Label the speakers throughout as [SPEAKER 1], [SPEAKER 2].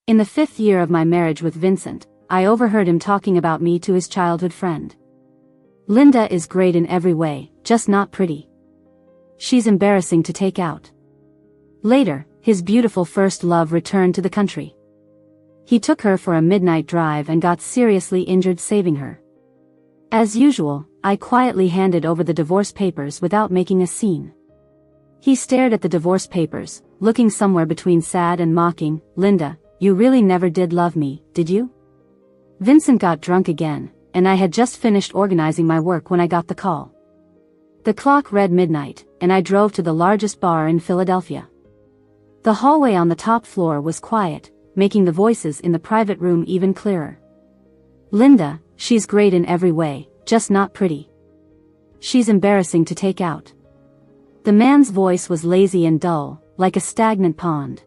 [SPEAKER 1] In the 5th year of my marriage with Vincent, I overheard him talking about me to his childhood friend. Linda is great in every way, just not pretty. She's embarrassing to take out. Later, his beautiful first love returned to the country. He took her for a midnight drive and got seriously injured saving her. As usual, I quietly handed over the divorce papers without making a scene. He stared at the divorce papers, looking somewhere between sad and mocking. Linda, you really never did love me, did you? Vincent got drunk again, and I had just finished organizing my work when I got the call. The clock read midnight, and I drove to the largest bar in Philadelphia. The hallway on the top floor was quiet, making the voices in the private room even clearer. Linda, she's great in every way, just not pretty. She's embarrassing to take out. The man's voice was lazy and dull, like a stagnant pond.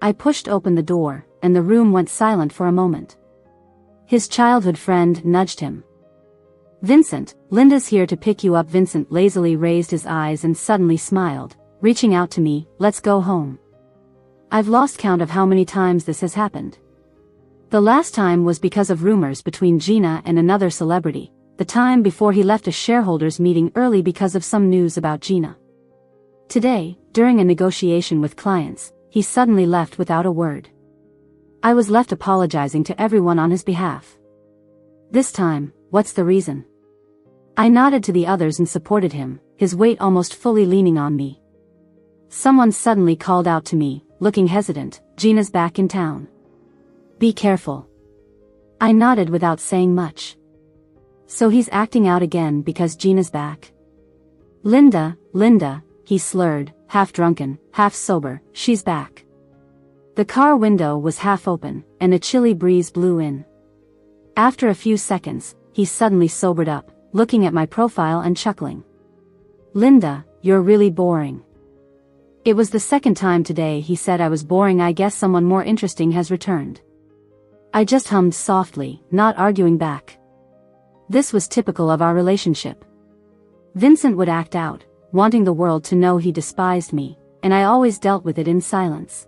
[SPEAKER 1] I pushed open the door, and the room went silent for a moment. His childhood friend nudged him. Vincent, Linda's here to pick you up. Vincent lazily raised his eyes and suddenly smiled, reaching out to me. Let's go home. I've lost count of how many times this has happened. The last time was because of rumors between Gina and another celebrity, the time before he left a shareholders meeting early because of some news about Gina. Today, during a negotiation with clients, he suddenly left without a word. I was left apologizing to everyone on his behalf. This time, what's the reason? I nodded to the others and supported him, his weight almost fully leaning on me. Someone suddenly called out to me, looking hesitant, Gina's back in town. Be careful. I nodded without saying much. So he's acting out again because Gina's back? Linda, he slurred, half drunken, half sober, she's back. The car window was half open, and a chilly breeze blew in. After a few seconds, he suddenly sobered up, looking at my profile and chuckling. Linda, you're really boring. It was the second time today he said I was boring. I guess someone more interesting has returned. I just hummed softly, not arguing back. This was typical of our relationship. Vincent would act out, wanting the world to know he despised me, and I always dealt with it in silence.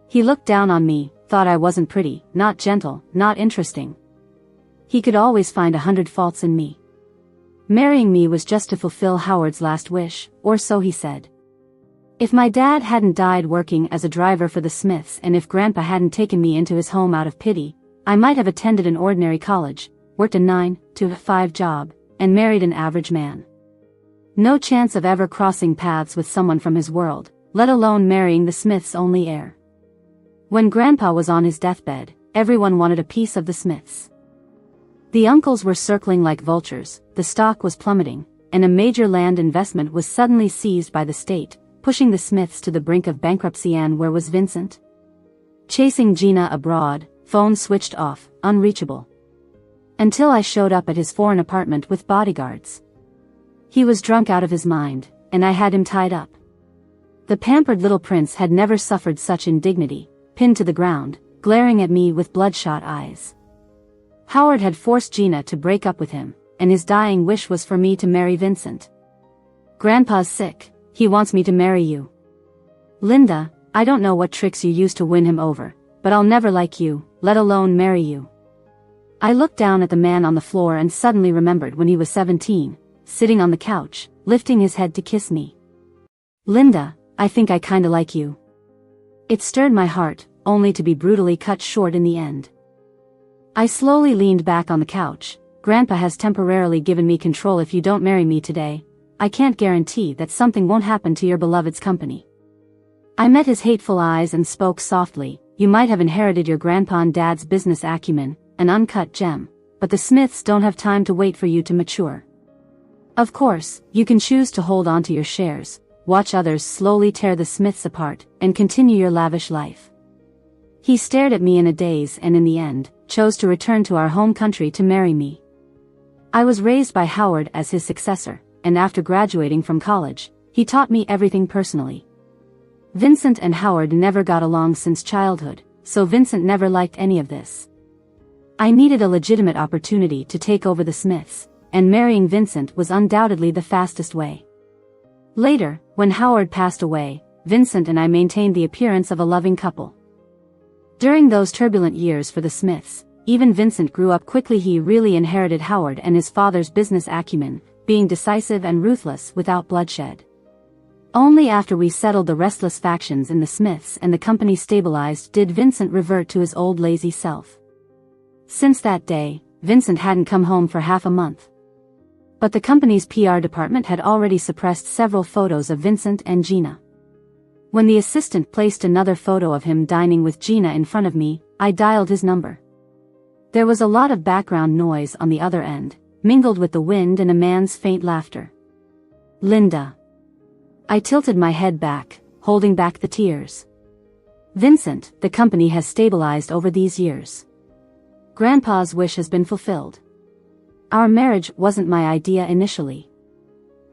[SPEAKER 1] He looked down on me, thought I wasn't pretty, not gentle, not interesting. He could always find 100 faults in me. Marrying me was just to fulfill Howard's last wish, or so he said. If my dad hadn't died working as a driver for the Smiths, and if Grandpa hadn't taken me into his home out of pity, I might have attended an ordinary college, worked a 9-to-5 job, and married an average man. No chance of ever crossing paths with someone from his world, let alone marrying the Smiths' only heir. When Grandpa was on his deathbed, everyone wanted a piece of the Smiths. The uncles were circling like vultures, the stock was plummeting, and a major land investment was suddenly seized by the state, pushing the Smiths to the brink of bankruptcy. And where was Vincent? Chasing Gina abroad, phone switched off, unreachable. Until I showed up at his foreign apartment with bodyguards. He was drunk out of his mind, and I had him tied up. The pampered little prince had never suffered such indignity, pinned to the ground, glaring at me with bloodshot eyes. Howard had forced Gina to break up with him, and his dying wish was for me to marry Vincent. Grandpa's sick, he wants me to marry you. Linda, I don't know what tricks you used to win him over, but I'll never like you, let alone marry you. I looked down at the man on the floor and suddenly remembered when he was 17, sitting on the couch, lifting his head to kiss me. Linda, I think I kinda like you. It stirred my heart, only to be brutally cut short in the end. I slowly leaned back on the couch. Grandpa has temporarily given me control. If you don't marry me today, I can't guarantee that something won't happen to your beloved's company. I met his hateful eyes and spoke softly. You might have inherited your grandpa and dad's business acumen, an uncut gem, but the Smiths don't have time to wait for you to mature. Of course, you can choose to hold on to your shares, watch others slowly tear the Smiths apart, and continue your lavish life. He stared at me in a daze and in the end, chose to return to our home country to marry me. I was raised by Howard as his successor, and after graduating from college, he taught me everything personally. Vincent and Howard never got along since childhood, so Vincent never liked any of this. I needed a legitimate opportunity to take over the Smiths, and marrying Vincent was undoubtedly the fastest way. Later, when Howard passed away, Vincent and I maintained the appearance of a loving couple. During those turbulent years for the Smiths, even Vincent grew up quickly. He really inherited Howard and his father's business acumen, being decisive and ruthless without bloodshed. Only after we settled the restless factions in the Smiths and the company stabilized did Vincent revert to his old lazy self. Since that day, Vincent hadn't come home for half a month. But the company's PR department had already suppressed several photos of Vincent and Gina. When the assistant placed another photo of him dining with Gina in front of me, I dialed his number. There was a lot of background noise on the other end, mingled with the wind and a man's faint laughter. Linda. I tilted my head back, holding back the tears. Vincent, the company has stabilized over these years. Grandpa's wish has been fulfilled. Our marriage wasn't my idea initially.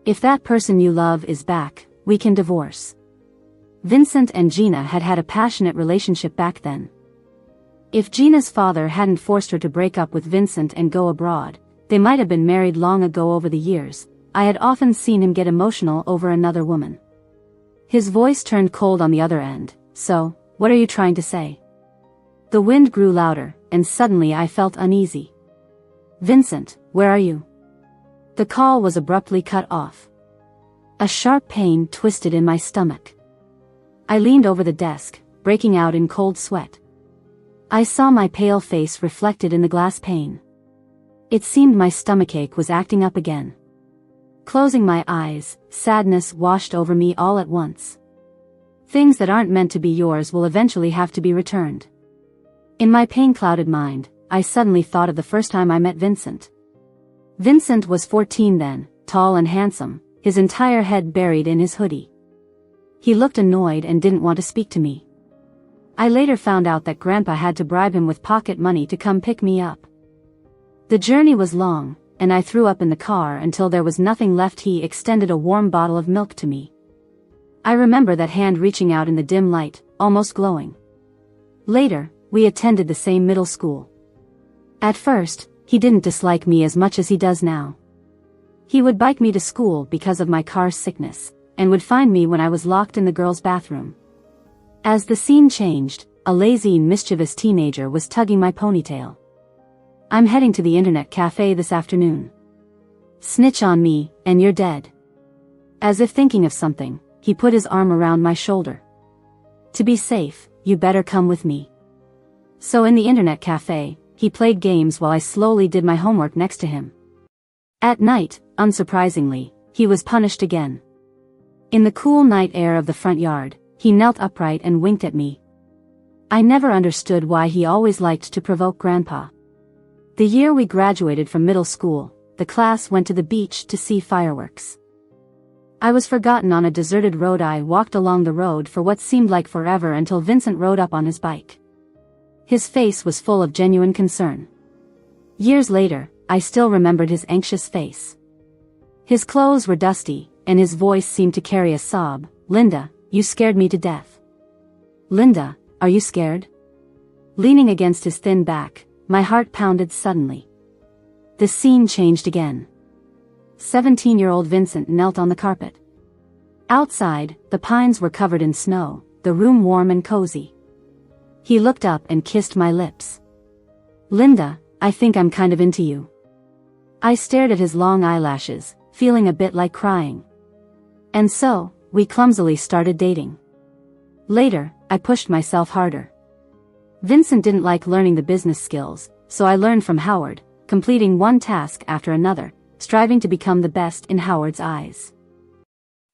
[SPEAKER 1] If that person you love is back, we can divorce. Vincent and Gina had had a passionate relationship back then. If Gina's father hadn't forced her to break up with Vincent and go abroad, they might have been married long ago. Over the years, I had often seen him get emotional over another woman. His voice turned cold on the other end. So, what are you trying to say? The wind grew louder, and suddenly I felt uneasy. Vincent, where are you? The call was abruptly cut off. A sharp pain twisted in my stomach. I leaned over the desk, breaking out in cold sweat. I saw my pale face reflected in the glass pane. It seemed my stomachache was acting up again. Closing my eyes, sadness washed over me all at once. Things that aren't meant to be yours will eventually have to be returned. In my pain-clouded mind, I suddenly thought of the first time I met Vincent. Vincent was 14 then, tall and handsome, his entire head buried in his hoodie. He looked annoyed and didn't want to speak to me. I later found out that Grandpa had to bribe him with pocket money to come pick me up. The journey was long, and I threw up in the car until there was nothing left. He extended a warm bottle of milk to me. I remember that hand reaching out in the dim light, almost glowing. Later, we attended the same middle school. At first, he didn't dislike me as much as he does now. He would bike me to school because of my car sickness, and would find me when I was locked in the girls' bathroom. As the scene changed, a lazy and mischievous teenager was tugging my ponytail. I'm heading to the internet cafe this afternoon. Snitch on me, and you're dead. As if thinking of something, he put his arm around my shoulder. To be safe, you better come with me. So in the internet cafe, he played games while I slowly did my homework next to him. At night, unsurprisingly, he was punished again. In the cool night air of the front yard, he knelt upright and winked at me. I never understood why he always liked to provoke Grandpa. The year we graduated from middle school, the class went to the beach to see fireworks. I was forgotten on a deserted road. I walked along the road for what seemed like forever until Vincent rode up on his bike. His face was full of genuine concern. Years later, I still remembered his anxious face. His clothes were dusty, and his voice seemed to carry a sob. Linda, you scared me to death. Linda, are you scared? Leaning against his thin back, my heart pounded suddenly. The scene changed again. 17-year-old Vincent knelt on the carpet. Outside, the pines were covered in snow, the room warm and cozy. He looked up and kissed my lips. Linda, I think I'm kind of into you. I stared at his long eyelashes, feeling a bit like crying. And so, we clumsily started dating. Later, I pushed myself harder. Vincent didn't like learning the business skills, so I learned from Howard, completing one task after another, striving to become the best in Howard's eyes.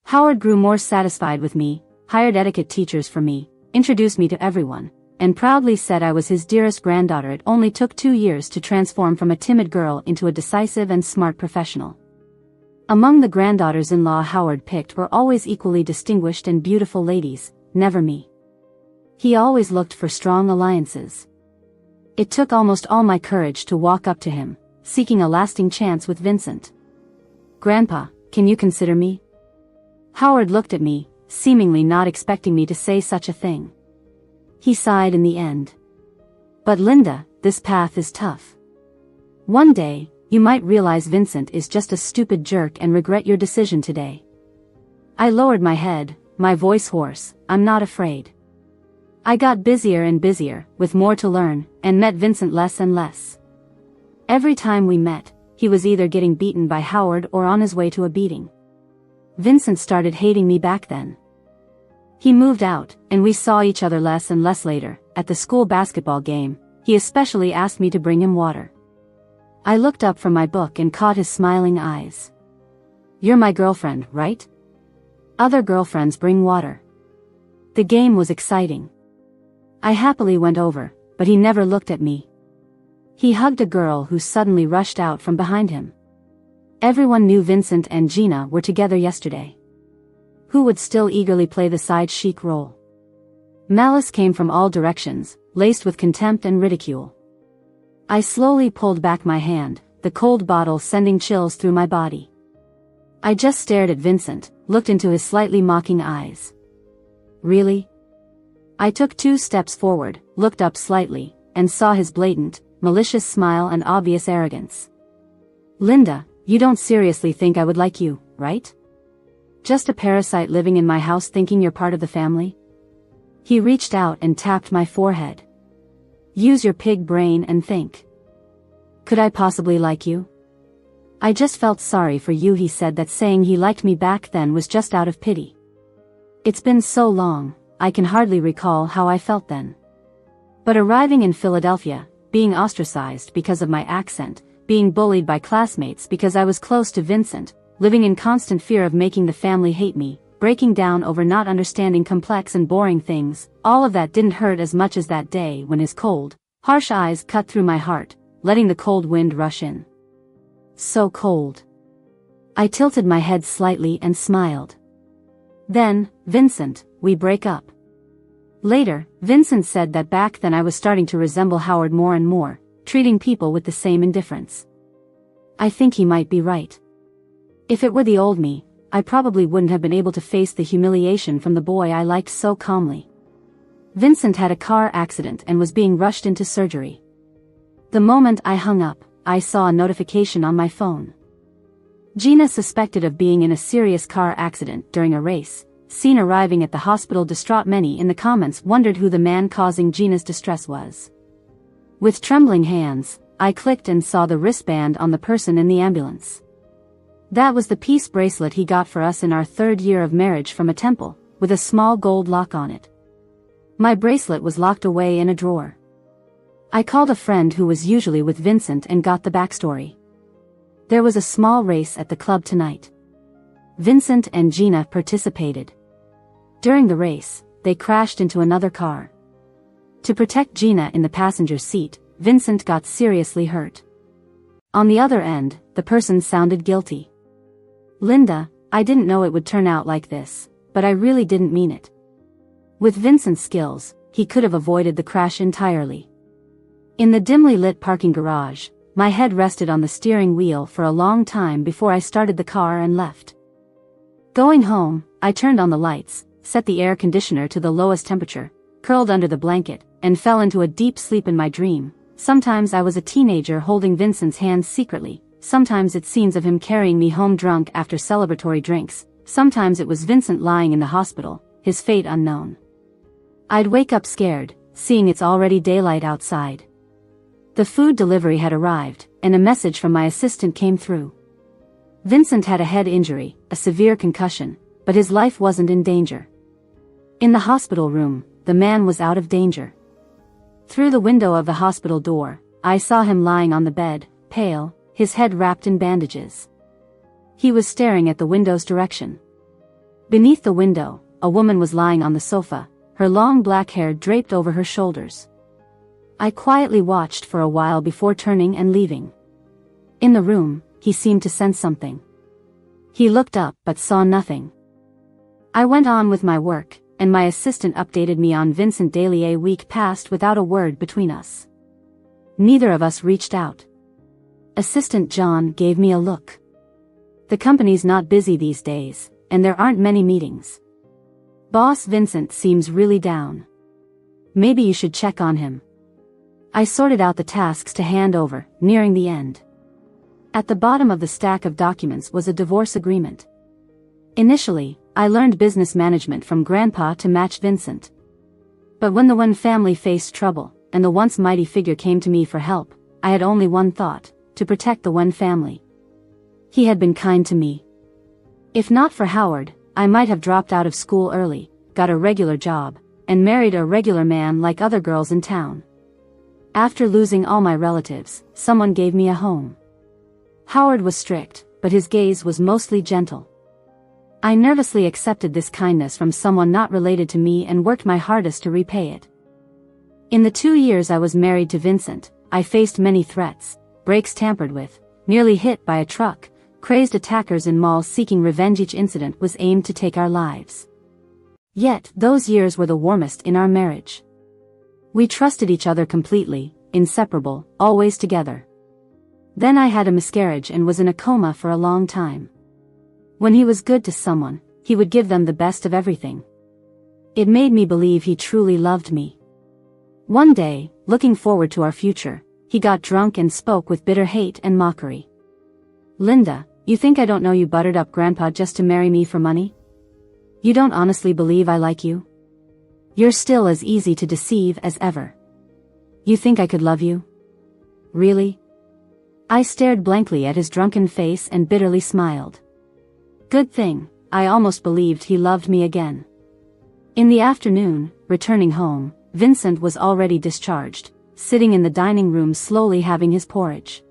[SPEAKER 1] Howard grew more satisfied with me, hired etiquette teachers for me, introduced me to everyone, and proudly said I was his dearest granddaughter. It only took 2 years to transform from a timid girl into a decisive and smart professional. Among the granddaughters-in-law Howard picked were always equally distinguished and beautiful ladies, never me. He always looked for strong alliances. It took almost all my courage to walk up to him, seeking a lasting chance with Vincent. Grandpa, can you consider me? Howard looked at me, seemingly not expecting me to say such a thing. He sighed in the end. But Linda, this path is tough. One day, you might realize Vincent is just a stupid jerk and regret your decision today. I lowered my head, my voice hoarse. I'm not afraid. I got busier and busier, with more to learn, and met Vincent less and less. Every time we met, he was either getting beaten by Howard or on his way to a beating. Vincent started hating me back then. He moved out, and we saw each other less and less later. At the school basketball game, he especially asked me to bring him water. I looked up from my book and caught his smiling eyes. "You're my girlfriend, right? Other girlfriends bring water." The game was exciting. I happily went over, but he never looked at me. He hugged a girl who suddenly rushed out from behind him. Everyone knew Vincent and Gina were together yesterday. Who would still eagerly play the side chic role? Malice came from all directions, laced with contempt and ridicule. I slowly pulled back my hand, the cold bottle sending chills through my body. I just stared at Vincent, looked into his slightly mocking eyes. Really? I took 2 steps forward, looked up slightly, and saw his blatant, malicious smile and obvious arrogance. "Linda, you don't seriously think I would like you, right? Just a parasite living in my house thinking you're part of the family?" He reached out and tapped my forehead. "Use your pig brain and think. Could I possibly like you? I just felt sorry for you." He said that saying he liked me back then was just out of pity. It's been so long, I can hardly recall how I felt then. But arriving in Philadelphia, being ostracized because of my accent, being bullied by classmates because I was close to Vincent, living in constant fear of making the family hate me, breaking down over not understanding complex and boring things, all of that didn't hurt as much as that day when his cold, harsh eyes cut through my heart, letting the cold wind rush in. So cold. I tilted my head slightly and smiled. "Then, Vincent, we break up." Later, Vincent said that back then I was starting to resemble Howard more and more, treating people with the same indifference. I think he might be right. If it were the old me, I probably wouldn't have been able to face the humiliation from the boy I liked so calmly. Vincent had a car accident and was being rushed into surgery. The moment I hung up, I saw a notification on my phone. Gina suspected of being in a serious car accident during a race, seen arriving at the hospital distraught. Many in the comments wondered who the man causing Gina's distress was. With trembling hands, I clicked and saw the wristband on the person in the ambulance. That was the peace bracelet he got for us in our 3rd year of marriage from a temple, with a small gold lock on it. My bracelet was locked away in a drawer. I called a friend who was usually with Vincent and got the backstory. There was a small race at the club tonight. Vincent and Gina participated. During the race, they crashed into another car. To protect Gina in the passenger seat, Vincent got seriously hurt. On the other end, the person sounded guilty. "Linda, I didn't know it would turn out like this, but I really didn't mean it." With Vincent's skills, he could have avoided the crash entirely. In the dimly lit parking garage, my head rested on the steering wheel for a long time before I started the car and left. Going home, I turned on the lights, set the air conditioner to the lowest temperature, curled under the blanket, and fell into a deep sleep. In my dream, sometimes I was a teenager holding Vincent's hand secretly, sometimes it's scenes of him carrying me home drunk after celebratory drinks, sometimes it was Vincent lying in the hospital, his fate unknown. I'd wake up scared, seeing it's already daylight outside. The food delivery had arrived, and a message from my assistant came through. Vincent had a head injury, a severe concussion, but his life wasn't in danger. In the hospital room, the man was out of danger. Through the window of the hospital door, I saw him lying on the bed, pale, his head wrapped in bandages. He was staring at the window's direction. Beneath the window, a woman was lying on the sofa, her long black hair draped over her shoulders. I quietly watched for a while before turning and leaving. In the room, he seemed to sense something. He looked up but saw nothing. I went on with my work, and my assistant updated me on Vincent daily. A week passed without a word between us. Neither of us reached out. Assistant John gave me a look. The company's not busy these days, and there aren't many meetings. Boss Vincent seems really down. Maybe you should check on him. I sorted out the tasks to hand over, nearing the end. At the bottom of the stack of documents was a divorce agreement. Initially, I learned business management from Grandpa to match Vincent. But when the Wen family faced trouble, and the once mighty figure came to me for help, I had only one thought: to protect the Wen family. He had been kind to me. If not for Howard, I might have dropped out of school early, got a regular job, and married a regular man like other girls in town. After losing all my relatives, someone gave me a home. Howard was strict, but his gaze was mostly gentle. I nervously accepted this kindness from someone not related to me and worked my hardest to repay it. In the 2 years I was married to Vincent, I faced many threats: brakes tampered with, nearly hit by a truck, crazed attackers in malls seeking revenge. Each incident was aimed to take our lives. Yet, those years were the warmest in our marriage. We trusted each other completely, inseparable, always together. Then I had a miscarriage and was in a coma for a long time. When he was good to someone, he would give them the best of everything. It made me believe he truly loved me. One day, looking forward to our future, he got drunk and spoke with bitter hate and mockery. "Linda, you think I don't know you buttered up Grandpa just to marry me for money? You don't honestly believe I like you? You're still as easy to deceive as ever. You think I could love you? Really?" I stared blankly at his drunken face and bitterly smiled. Good thing, I almost believed he loved me again. In the afternoon, returning home, Vincent was already discharged, sitting in the dining room slowly having his porridge.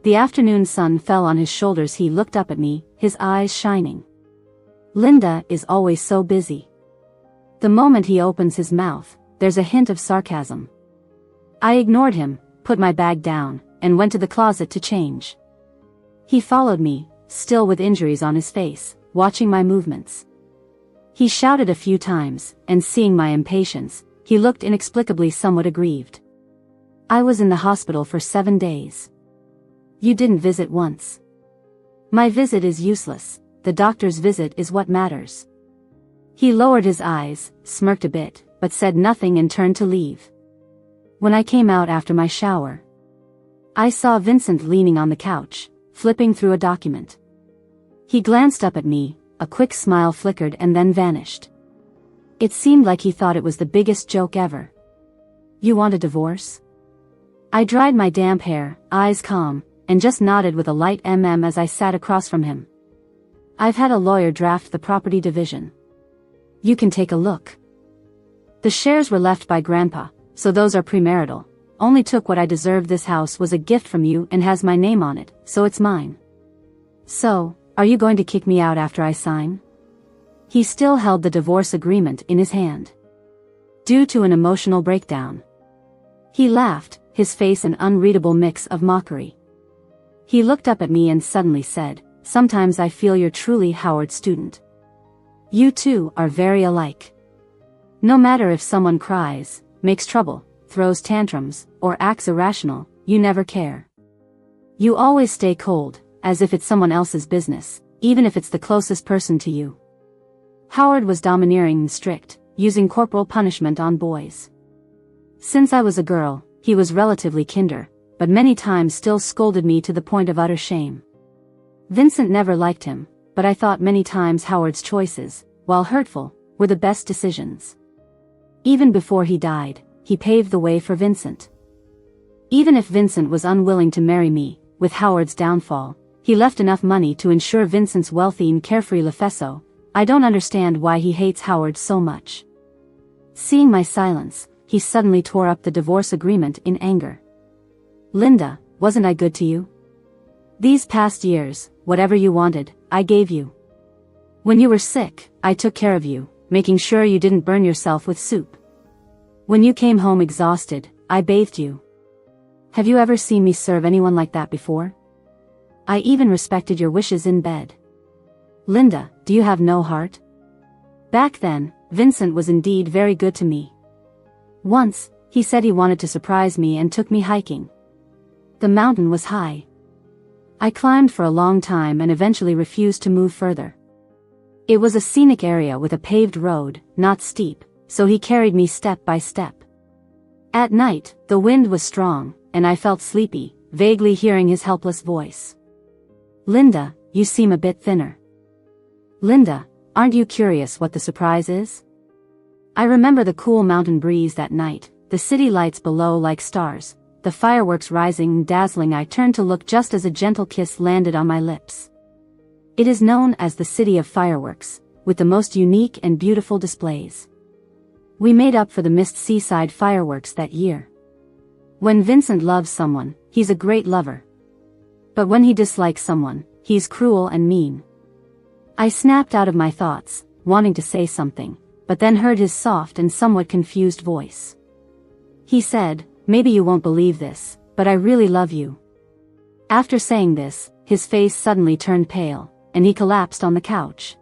[SPEAKER 1] The afternoon sun fell on his shoulders. He looked up at me, his eyes shining. "Linda is always so busy." The moment he opens his mouth, there's a hint of sarcasm. I ignored him, put my bag down, and went to the closet to change. He followed me, still with injuries on his face, watching my movements. He shouted a few times, and seeing my impatience, he looked inexplicably somewhat aggrieved. "I was in the hospital for 7 days. You didn't visit once." "My visit is useless, the doctor's visit is what matters." He lowered his eyes, smirked a bit, but said nothing and turned to leave. When I came out after my shower, I saw Vincent leaning on the couch, flipping through a document. He glanced up at me, a quick smile flickered and then vanished. It seemed like he thought it was the biggest joke ever. "You want a divorce?" I dried my damp hair, eyes calm, and just nodded with a light as I sat across from him. "I've had a lawyer draft the property division. You can take a look. The shares were left by Grandpa, so those are premarital. Only took what I deserved. This house was a gift from you and has my name on it, so it's mine. So, are you going to kick me out after I sign?" He still held the divorce agreement in his hand. Due to an emotional breakdown. He laughed, his face an unreadable mix of mockery. He looked up at me and suddenly said, "Sometimes I feel you're truly Howard's student. You two are very alike. No matter if someone cries, makes trouble, throws tantrums, or acts irrational, you never care. You always stay cold, as if it's someone else's business, even if it's the closest person to you." Howard was domineering and strict, using corporal punishment on boys. Since I was a girl, he was relatively kinder, but many times still scolded me to the point of utter shame. Vincent never liked him, but I thought many times Howard's choices, while hurtful, were the best decisions. Even before he died, he paved the way for Vincent. Even if Vincent was unwilling to marry me, with Howard's downfall, he left enough money to ensure Vincent's wealthy and carefree life. I don't understand why he hates Howard so much. Seeing my silence, he suddenly tore up the divorce agreement in anger. "Linda, wasn't I good to you? These past years, whatever you wanted, I gave you. When you were sick, I took care of you, making sure you didn't burn yourself with soup. When you came home exhausted, I bathed you. Have you ever seen me serve anyone like that before? I even respected your wishes in bed. Linda, do you have no heart?" Back then, Vincent was indeed very good to me. Once, he said he wanted to surprise me and took me hiking. The mountain was high. I climbed for a long time and eventually refused to move further. It was a scenic area with a paved road, not steep, so he carried me step by step. At night, the wind was strong, and I felt sleepy, vaguely hearing his helpless voice. "Linda, you seem a bit thinner. Linda, aren't you curious what the surprise is?" I remember the cool mountain breeze that night, the city lights below like stars, the fireworks rising and dazzling. I turned to look just as a gentle kiss landed on my lips. It is known as the city of fireworks, with the most unique and beautiful displays. We made up for the missed seaside fireworks that year. When Vincent loves someone, he's a great lover. But when he dislikes someone, he's cruel and mean. I snapped out of my thoughts, wanting to say something, but then heard his soft and somewhat confused voice. He said, "Maybe you won't believe this, but I really love you." After saying this, his face suddenly turned pale, and he collapsed on the couch.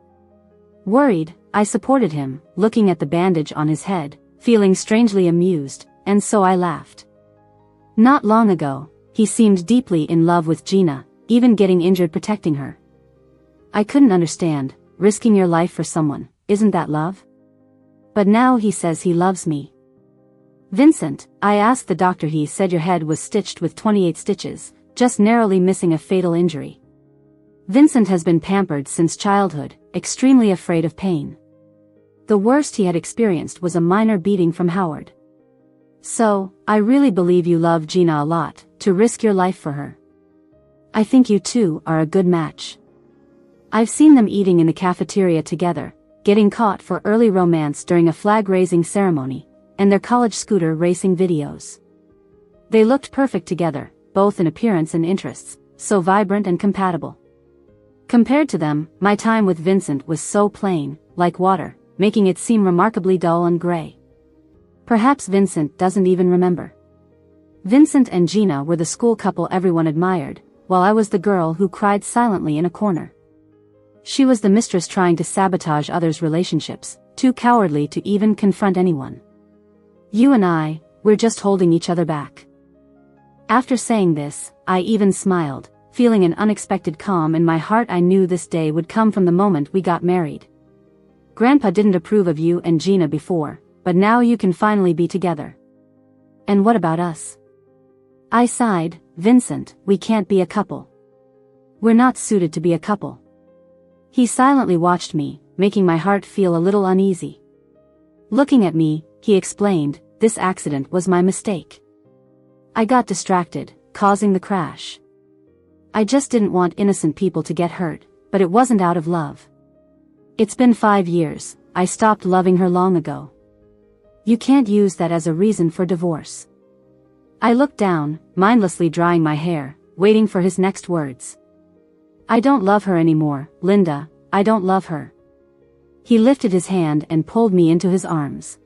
[SPEAKER 1] Worried, I supported him, looking at the bandage on his head, feeling strangely amused, and so I laughed. Not long ago, he seemed deeply in love with Gina, even getting injured protecting her. I couldn't understand, risking your life for someone, isn't that love? But now he says he loves me. Vincent, I asked the doctor. He said your head was stitched with 28 stitches, just narrowly missing a fatal injury. Vincent has been pampered since childhood, extremely afraid of pain. The worst he had experienced was a minor beating from Howard. So, I really believe you love Gina a lot, to risk your life for her. I think you two are a good match. I've seen them eating in the cafeteria together, getting caught for early romance during a flag-raising ceremony, and their college scooter racing videos. They looked perfect together, both in appearance and interests, so vibrant and compatible. Compared to them, my time with Vincent was so plain, like water, making it seem remarkably dull and gray. Perhaps Vincent doesn't even remember. Vincent and Gina were the school couple everyone admired, while I was the girl who cried silently in a corner. She was the mistress trying to sabotage others' relationships, too cowardly to even confront anyone. You and I, we're just holding each other back. After saying this, I even smiled, feeling an unexpected calm in my heart. I knew this day would come from the moment we got married. Grandpa didn't approve of you and Gina before, but now you can finally be together. And what about us? I sighed. Vincent, we can't be a couple. We're not suited to be a couple. He silently watched me, making my heart feel a little uneasy. Looking at me, he explained, this accident was my mistake. I got distracted, causing the crash. I just didn't want innocent people to get hurt, but it wasn't out of love. It's been 5 years, I stopped loving her long ago. You can't use that as a reason for divorce. I looked down, mindlessly drying my hair, waiting for his next words. I don't love her anymore, Linda, I don't love her. He lifted his hand and pulled me into his arms.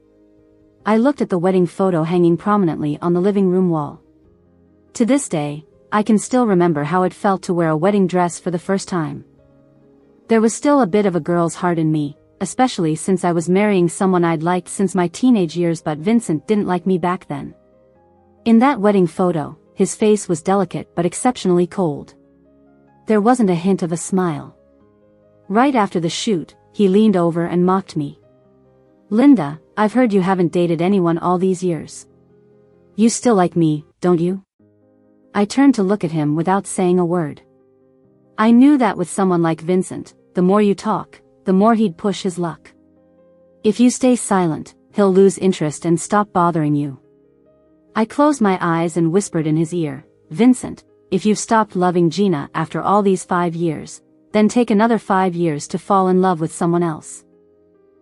[SPEAKER 1] I looked at the wedding photo hanging prominently on the living room wall. To this day, I can still remember how it felt to wear a wedding dress for the first time. There was still a bit of a girl's heart in me, especially since I was marrying someone I'd liked since my teenage years, but Vincent didn't like me back then. In that wedding photo, his face was delicate but exceptionally cold. There wasn't a hint of a smile. Right after the shoot, he leaned over and mocked me. Linda, I've heard you haven't dated anyone all these years. You still like me, don't you? I turned to look at him without saying a word. I knew that with someone like Vincent, the more you talk, the more he'd push his luck. If you stay silent, he'll lose interest and stop bothering you. I closed my eyes and whispered in his ear, Vincent, if you've stopped loving Gina after all these 5 years, then take another 5 years to fall in love with someone else.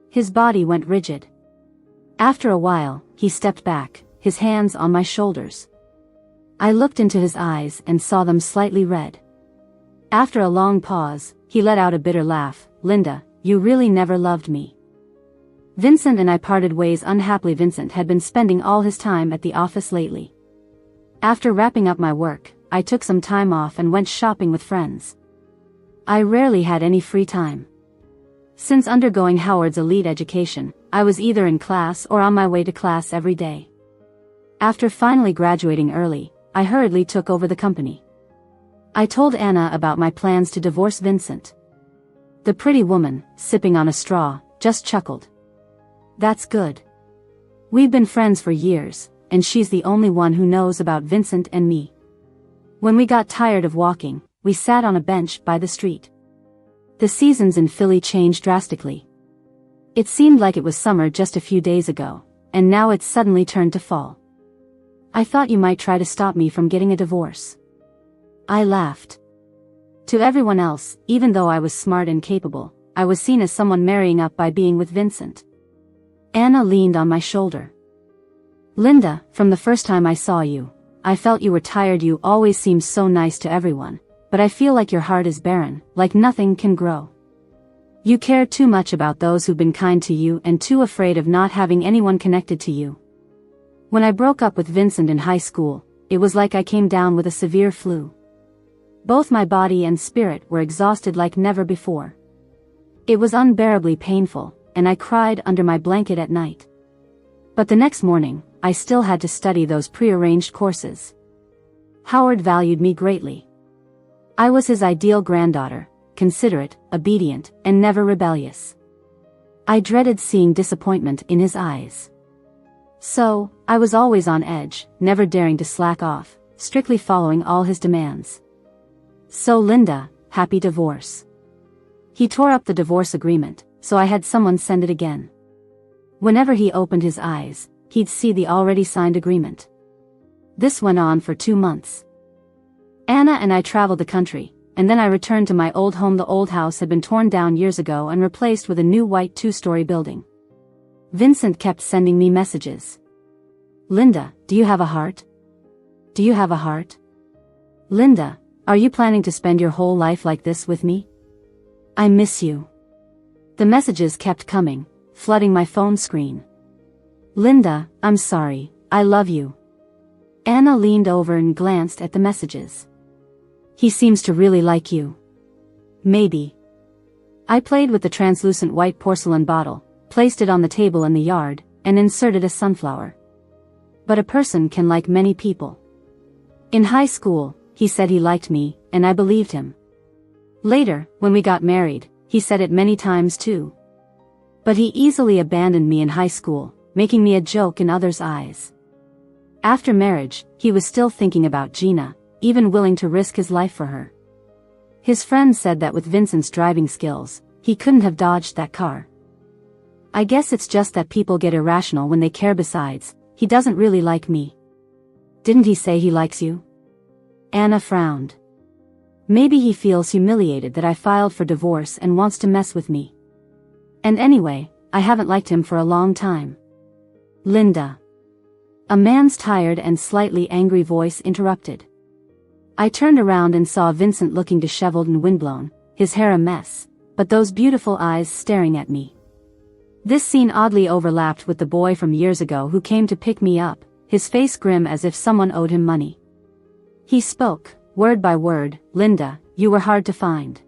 [SPEAKER 1] His body went rigid. After a while, he stepped back, his hands on my shoulders. I looked into his eyes and saw them slightly red. After a long pause, he let out a bitter laugh. Linda, you really never loved me. Vincent and I parted ways unhappily. Vincent had been spending all his time at the office lately. After wrapping up my work, I took some time off and went shopping with friends. I rarely had any free time. Since undergoing Howard's elite education, I was either in class or on my way to class every day. After finally graduating early, I hurriedly took over the company. I told Anna about my plans to divorce Vincent. The pretty woman, sipping on a straw, just chuckled. That's good. We've been friends for years, and she's the only one who knows about Vincent and me. When we got tired of walking, we sat on a bench by the street. The seasons in Philly changed drastically. It seemed like it was summer just a few days ago, and now it's suddenly turned to fall. I thought you might try to stop me from getting a divorce. I laughed. To everyone else, even though I was smart and capable, I was seen as someone marrying up by being with Vincent. Anna leaned on my shoulder. Linda, from the first time I saw you, I felt you were tired. You always seem so nice to everyone, but I feel like your heart is barren, like nothing can grow. You care too much about those who've been kind to you and too afraid of not having anyone connected to you. When I broke up with Vincent in high school, it was like I came down with a severe flu. Both my body and spirit were exhausted like never before. It was unbearably painful, and I cried under my blanket at night. But the next morning, I still had to study those prearranged courses. Howard valued me greatly. I was his ideal granddaughter, considerate, obedient, and never rebellious. I dreaded seeing disappointment in his eyes. So, I was always on edge, never daring to slack off, strictly following all his demands. So Linda, happy divorce. He tore up the divorce agreement, so I had someone send it again. Whenever he opened his eyes, he'd see the already signed agreement. This went on for 2 months. Anna and I traveled the country, and then I returned to my old home. The old house had been torn down years ago and replaced with a new white 2-story building. Vincent kept sending me messages. Linda, do you have a heart? Do you have a heart? Linda, are you planning to spend your whole life like this with me? I miss you. The messages kept coming, flooding my phone screen. Linda, I'm sorry, I love you. Anna leaned over and glanced at the messages. He seems to really like you. Maybe. I played with the translucent white porcelain bottle, placed it on the table in the yard, and inserted a sunflower. But a person can like many people. In high school, he said he liked me, and I believed him. Later, when we got married, he said it many times too. But he easily abandoned me in high school, making me a joke in others' eyes. After marriage, he was still thinking about Gina, even willing to risk his life for her. His friends said that with Vincent's driving skills, he couldn't have dodged that car. I guess it's just that people get irrational when they care. Besides, he doesn't really like me. Didn't he say he likes you? Anna frowned. Maybe he feels humiliated that I filed for divorce and wants to mess with me. And anyway, I haven't liked him for a long time. Linda. A man's tired and slightly angry voice interrupted. I turned around and saw Vincent looking disheveled and windblown, his hair a mess, but those beautiful eyes staring at me. This scene oddly overlapped with the boy from years ago who came to pick me up, his face grim as if someone owed him money. He spoke, word by word, Linda, you were hard to find.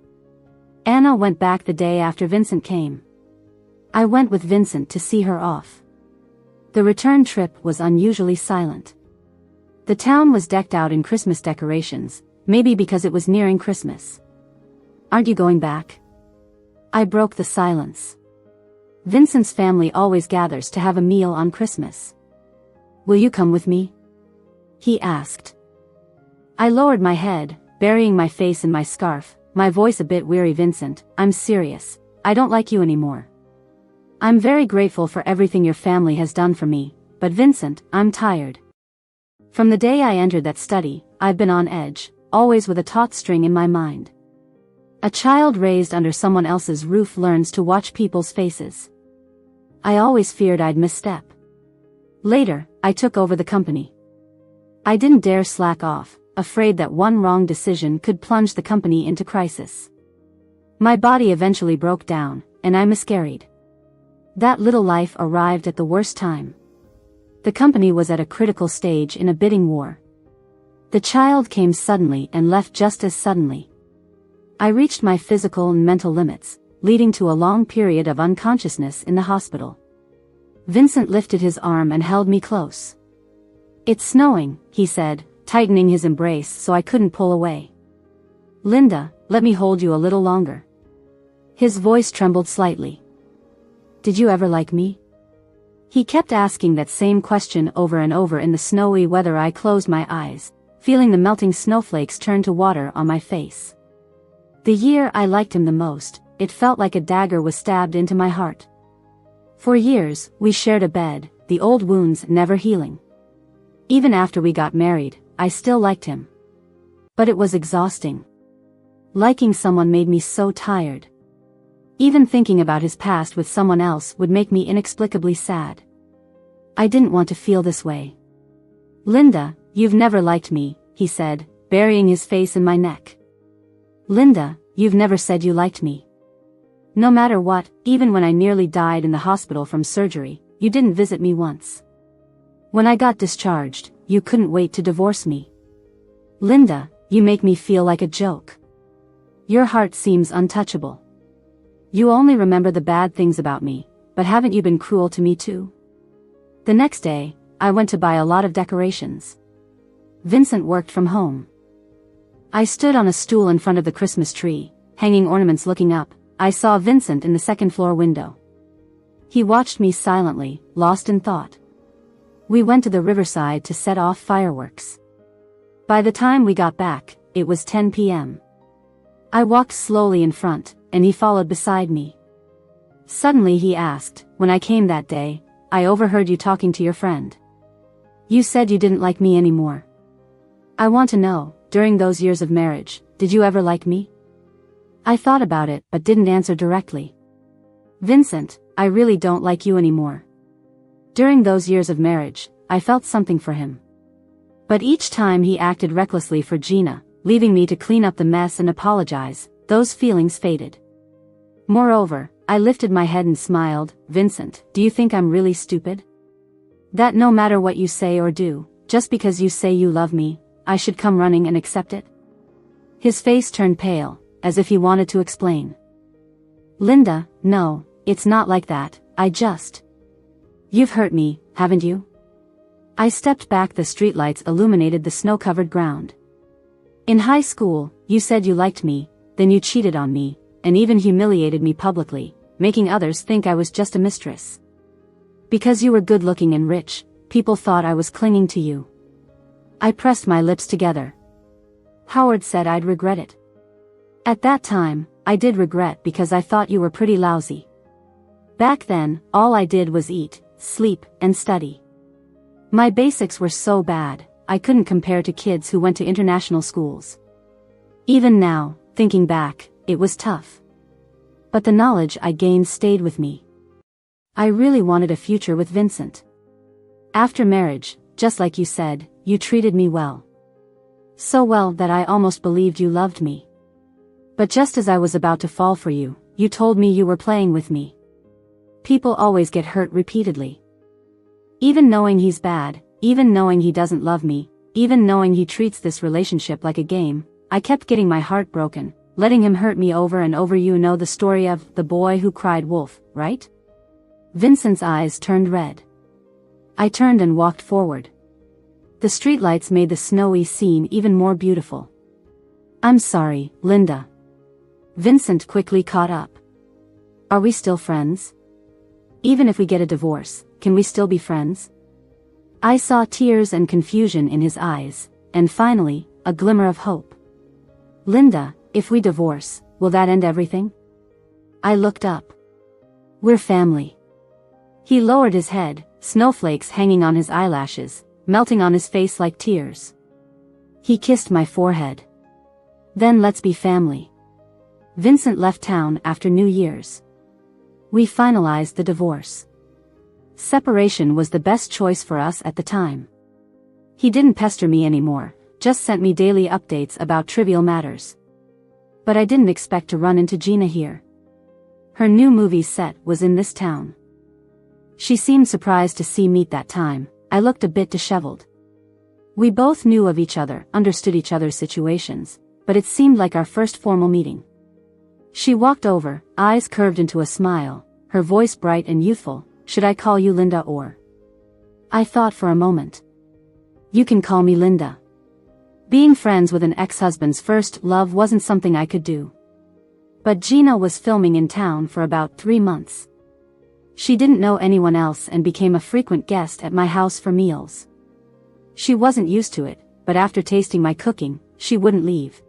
[SPEAKER 1] Anna went back the day after Vincent came. I went with Vincent to see her off. The return trip was unusually silent. The town was decked out in Christmas decorations, maybe because it was nearing Christmas. Aren't you going back? I broke the silence. Vincent's family always gathers to have a meal on Christmas. Will you come with me? He asked. I lowered my head, burying my face in my scarf, my voice a bit weary. Vincent, I'm serious. I don't like you anymore. I'm very grateful for everything your family has done for me, but Vincent, I'm tired. From the day I entered that study, I've been on edge, always with a taut string in my mind. A child raised under someone else's roof learns to watch people's faces. I always feared I'd misstep. Later, I took over the company. I didn't dare slack off, afraid that one wrong decision could plunge the company into crisis. My body eventually broke down, and I miscarried. That little life arrived at the worst time. The company was at a critical stage in a bidding war. The child came suddenly and left just as suddenly. I reached my physical and mental limits, leading to a long period of unconsciousness in the hospital. Vincent lifted his arm and held me close. It's snowing, he said, tightening his embrace so I couldn't pull away. Linda, let me hold you a little longer. His voice trembled slightly. Did you ever like me? He kept asking that same question over and over in the snowy weather. I closed my eyes, feeling the melting snowflakes turn to water on my face. The year I liked him the most, it felt like a dagger was stabbed into my heart. For years, we shared a bed, the old wounds never healing. Even after we got married, I still liked him. But it was exhausting. Liking someone made me so tired. Even thinking about his past with someone else would make me inexplicably sad. I didn't want to feel this way. Linda, you've never liked me, he said, burying his face in my neck. Linda, you've never said you liked me. No matter what, even when I nearly died in the hospital from surgery, you didn't visit me once. When I got discharged, you couldn't wait to divorce me. Linda, you make me feel like a joke. Your heart seems untouchable. You only remember the bad things about me, but haven't you been cruel to me too? The next day, I went to buy a lot of decorations. Vincent worked from home. I stood on a stool in front of the Christmas tree, hanging ornaments looking up. I saw Vincent in the second-floor window. He watched me silently, lost in thought. We went to the riverside to set off fireworks. By the time we got back, it was 10 p.m. I walked slowly in front, and he followed beside me. Suddenly he asked, when I came that day, I overheard you talking to your friend. You said you didn't like me anymore. I want to know, during those years of marriage, did you ever like me? I thought about it but didn't answer directly. Vincent, I really don't like you anymore. During those years of marriage, I felt something for him. But each time he acted recklessly for Gina, leaving me to clean up the mess and apologize, those feelings faded. Moreover, I lifted my head and smiled. Vincent, do you think I'm really stupid? That no matter what you say or do, just because you say you love me, I should come running and accept it? His face turned pale, as if he wanted to explain. Linda, no, it's not like that, You've hurt me, haven't you? I stepped back. The streetlights illuminated the snow-covered ground. In high school, you said you liked me, then you cheated on me, and even humiliated me publicly, making others think I was just a mistress. Because you were good-looking and rich, people thought I was clinging to you. I pressed my lips together. Howard said I'd regret it. At that time, I did regret because I thought you were pretty lousy. Back then, all I did was eat, sleep, and study. My basics were so bad, I couldn't compare to kids who went to international schools. Even now, thinking back, it was tough. But the knowledge I gained stayed with me. I really wanted a future with Vincent. After marriage, just like you said, you treated me well. So well that I almost believed you loved me. But just as I was about to fall for you, you told me you were playing with me. People always get hurt repeatedly. Even knowing he's bad, even knowing he doesn't love me, even knowing he treats this relationship like a game, I kept getting my heart broken, letting him hurt me over and over. You know the story of the boy who cried wolf, right? Vincent's eyes turned red. I turned and walked forward. The streetlights made the snowy scene even more beautiful. I'm sorry, Linda. Vincent quickly caught up. Are we still friends? Even if we get a divorce, can we still be friends? I saw tears and confusion in his eyes, and finally, a glimmer of hope. Linda, if we divorce, will that end everything? I looked up. We're family. He lowered his head, snowflakes hanging on his eyelashes, melting on his face like tears. He kissed my forehead. Then let's be family. Vincent left town after New Year's. We finalized the divorce. Separation was the best choice for us at the time. He didn't pester me anymore, just sent me daily updates about trivial matters. But I didn't expect to run into Gina here. Her new movie set was in this town. She seemed surprised to see me that time. I looked a bit disheveled. We both knew of each other, understood each other's situations, but it seemed like our first formal meeting. She walked over, eyes curved into a smile, her voice bright and youthful. Should I call you Linda or? I thought for a moment. You can call me Linda. Being friends with an ex-husband's first love wasn't something I could do. But Gina was filming in town for about 3 months. She didn't know anyone else and became a frequent guest at my house for meals. She wasn't used to it, but after tasting my cooking, she wouldn't leave.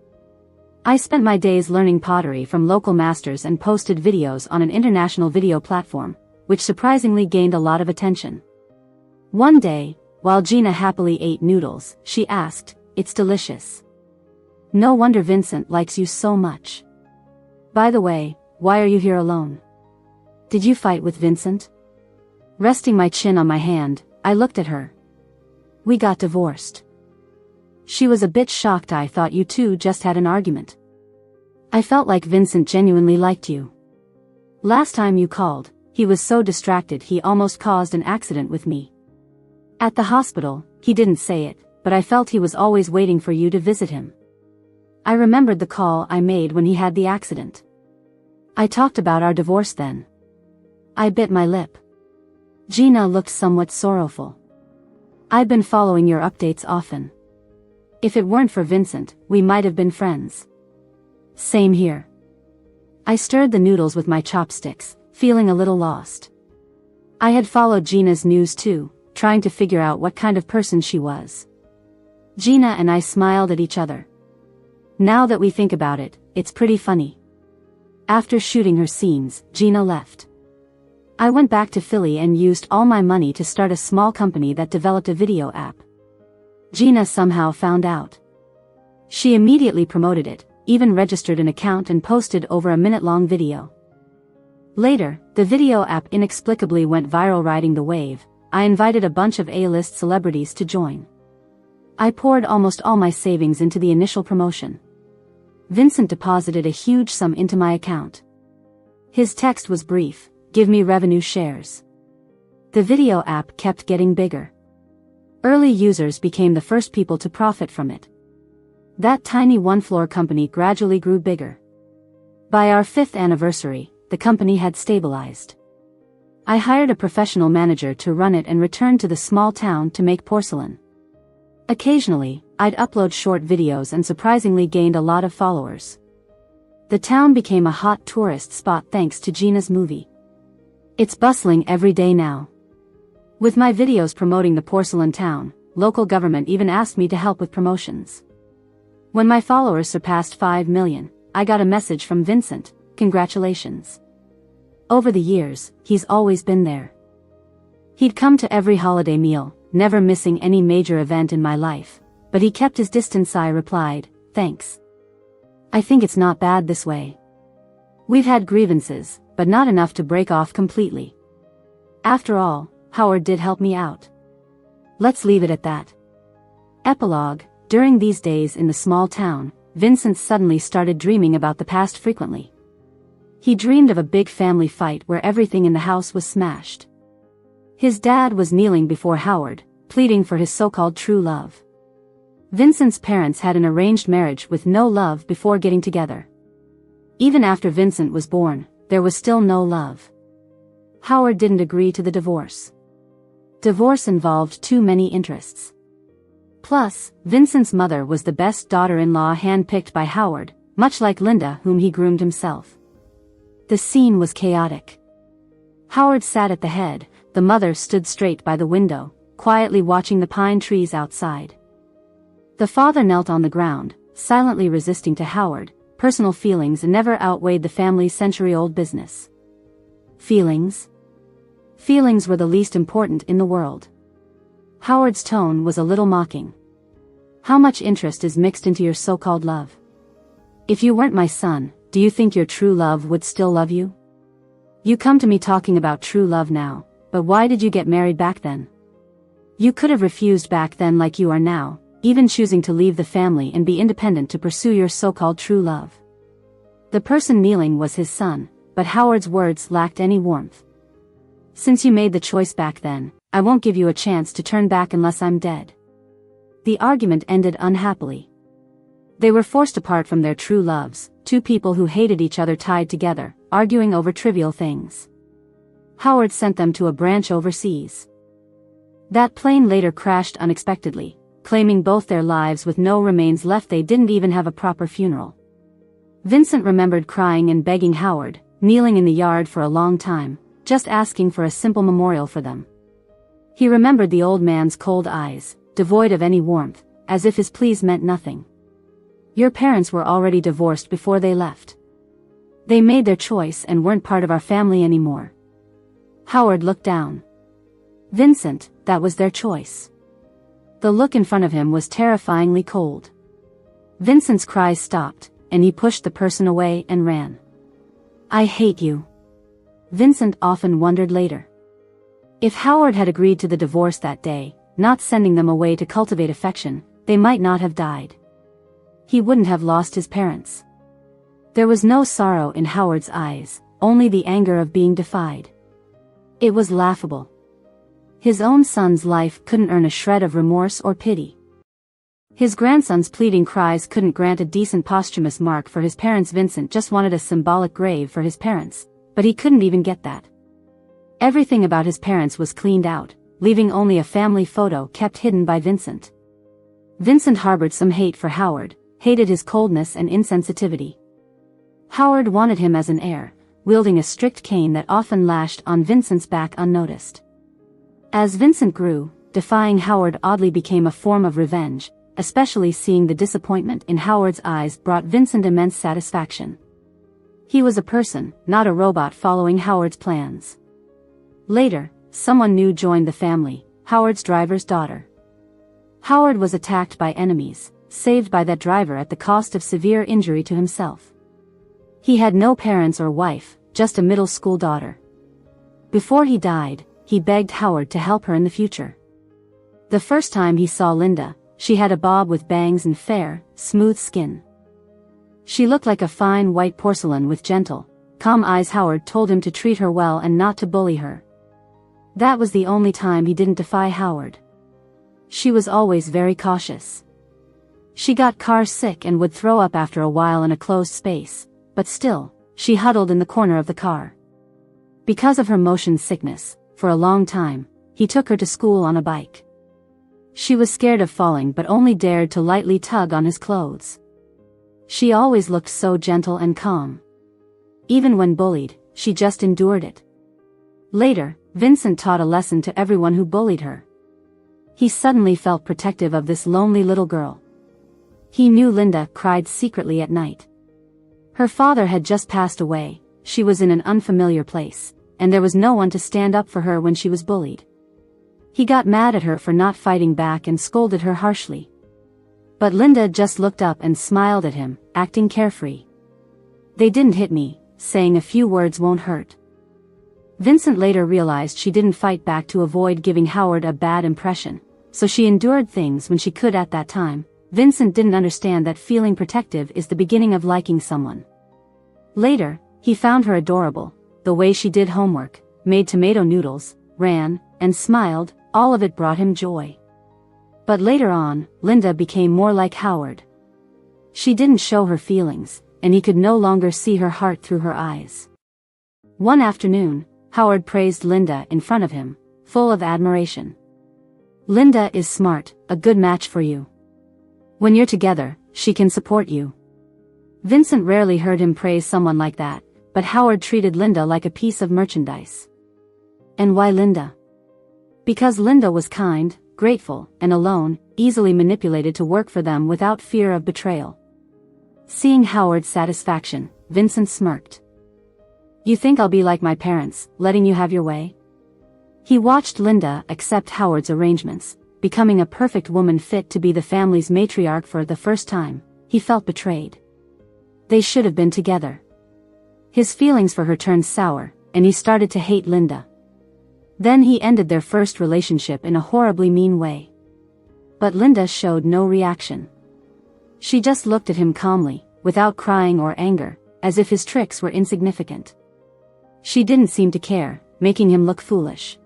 [SPEAKER 1] I spent my days learning pottery from local masters and posted videos on an international video platform, which surprisingly gained a lot of attention. One day, while Gina happily ate noodles, she asked, "It's delicious. No wonder Vincent likes you so much. By the way, why are you here alone? Did you fight with Vincent?" Resting my chin on my hand, I looked at her. "We got divorced." She was a bit shocked. "I thought you two just had an argument. I felt like Vincent genuinely liked you. Last time you called, he was so distracted he almost caused an accident with me. At the hospital, he didn't say it, but I felt he was always waiting for you to visit him. I remembered the call I made when he had the accident. I talked about our divorce then." I bit my lip. Gina looked somewhat sorrowful. "I've been following your updates often. If it weren't for Vincent, we might have been friends." "Same here." I stirred the noodles with my chopsticks, feeling a little lost. I had followed Gina's news too, trying to figure out what kind of person she was. Gina and I smiled at each other. Now that we think about it, it's pretty funny. After shooting her scenes, Gina left. I went back to Philly and used all my money to start a small company that developed a video app. Gina somehow found out. She immediately promoted it, even registered an account and posted over a minute-long video. Later, the video app inexplicably went viral. Riding the wave, I invited a bunch of A-list celebrities to join. I poured almost all my savings into the initial promotion. Vincent deposited a huge sum into my account. His text was brief: "Give me revenue shares." The video app kept getting bigger. Early users became the first people to profit from it. That tiny one-floor company gradually grew bigger. By our 5th anniversary, the company had stabilized. I hired a professional manager to run it and returned to the small town to make porcelain. Occasionally, I'd upload short videos and surprisingly gained a lot of followers. The town became a hot tourist spot thanks to Gina's movie. It's bustling every day now. With my videos promoting the porcelain town, local government even asked me to help with promotions. When my followers surpassed 5 million, I got a message from Vincent: "Congratulations." Over the years, he's always been there. He'd come to every holiday meal, never missing any major event in my life, but he kept his distance. I replied, "Thanks. I think it's not bad this way. We've had grievances, but not enough to break off completely. After all, Howard did help me out. Let's leave it at that." Epilogue: During these days in the small town, Vincent suddenly started dreaming about the past frequently. He dreamed of a big family fight where everything in the house was smashed. His dad was kneeling before Howard, pleading for his so-called true love. Vincent's parents had an arranged marriage with no love before getting together. Even after Vincent was born, there was still no love. Howard didn't agree to the divorce. Divorce involved too many interests. Plus, Vincent's mother was the best daughter-in-law handpicked by Howard, much like Linda, whom he groomed himself. The scene was chaotic. Howard sat at the head, the mother stood straight by the window, quietly watching the pine trees outside. The father knelt on the ground, silently resisting to Howard. Personal feelings never outweighed the family's century-old business. Feelings? Feelings were the least important in the world. Howard's tone was a little mocking. "How much interest is mixed into your so-called love? If you weren't my son, do you think your true love would still love you? You come to me talking about true love now, but why did you get married back then? You could have refused back then like you are now, even choosing to leave the family and be independent to pursue your so-called true love." The person kneeling was his son, but Howard's words lacked any warmth. "Since you made the choice back then, I won't give you a chance to turn back unless I'm dead." The argument ended unhappily. They were forced apart from their true loves, two people who hated each other tied together, arguing over trivial things. Howard sent them to a branch overseas. That plane later crashed unexpectedly, claiming both their lives with no remains left. They didn't even have a proper funeral. Vincent remembered crying and begging Howard, kneeling in the yard for a long time, just asking for a simple memorial for them. He remembered the old man's cold eyes, devoid of any warmth, as if his pleas meant nothing. "Your parents were already divorced before they left. They made their choice and weren't part of our family anymore." Howard looked down. Vincent, that was their choice. The look in front of him was terrifyingly cold. Vincent's cries stopped, and he pushed the person away and ran. I hate you. Vincent often wondered later. If Howard had agreed to the divorce that day, not sending them away to cultivate affection, they might not have died. He wouldn't have lost his parents. There was no sorrow in Howard's eyes, only the anger of being defied. It was laughable. His own son's life couldn't earn a shred of remorse or pity. His grandson's pleading cries couldn't grant a decent posthumous mark for his parents. Vincent just wanted a symbolic grave for his parents, but he couldn't even get that. Everything about his parents was cleaned out, leaving only a family photo kept hidden by Vincent. Vincent harbored some hate for Howard, hated his coldness and insensitivity. Howard wanted him as an heir, wielding a strict cane that often lashed on Vincent's back unnoticed. As Vincent grew, defying Howard oddly became a form of revenge, especially seeing the disappointment in Howard's eyes brought Vincent immense satisfaction. He was a person, not a robot following Howard's plans. Later, someone new joined the family, Howard's driver's daughter. Howard was attacked by enemies, saved by that driver at the cost of severe injury to himself. He had no parents or wife, just a middle school daughter. Before he died, he begged Howard to help her in the future. The first time he saw Linda, she had a bob with bangs and fair, smooth skin. She looked like a fine white porcelain with gentle, calm eyes. Howard told him to treat her well and not to bully her. That was the only time he didn't defy Howard. She was always very cautious. She got car sick and would throw up after a while in a closed space, but still, she huddled in the corner of the car. Because of her motion sickness, for a long time, he took her to school on a bike. She was scared of falling but only dared to lightly tug on his clothes. She always looked so gentle and calm. Even when bullied, she just endured it. Later, Vincent taught a lesson to everyone who bullied her. He suddenly felt protective of this lonely little girl. He knew Linda cried secretly at night. Her father had just passed away, she was in an unfamiliar place, and there was no one to stand up for her when she was bullied. He got mad at her for not fighting back and scolded her harshly. But Linda just looked up and smiled at him, acting carefree. They didn't hit me, saying a few words won't hurt. Vincent later realized she didn't fight back to avoid giving Howard a bad impression, so she endured things when she could at that time. Vincent didn't understand that feeling protective is the beginning of liking someone. Later, he found her adorable, the way she did homework, made tomato noodles, ran, and smiled, all of it brought him joy. But later on, Linda became more like Howard. She didn't show her feelings, and he could no longer see her heart through her eyes. One afternoon, Howard praised Linda in front of him, full of admiration. Linda is smart, a good match for you. When you're together, she can support you. Vincent rarely heard him praise someone like that, but Howard treated Linda like a piece of merchandise. And why Linda? Because Linda was kind, grateful, and alone, easily manipulated to work for them without fear of betrayal. Seeing Howard's satisfaction, Vincent smirked. You think I'll be like my parents, letting you have your way? He watched Linda accept Howard's arrangements, becoming a perfect woman fit to be the family's matriarch. For the first time, he felt betrayed. They should have been together. His feelings for her turned sour, and he started to hate Linda. Then he ended their first relationship in a horribly mean way. But Linda showed no reaction. She just looked at him calmly, without crying or anger, as if his tricks were insignificant. She didn't seem to care, making him look foolish.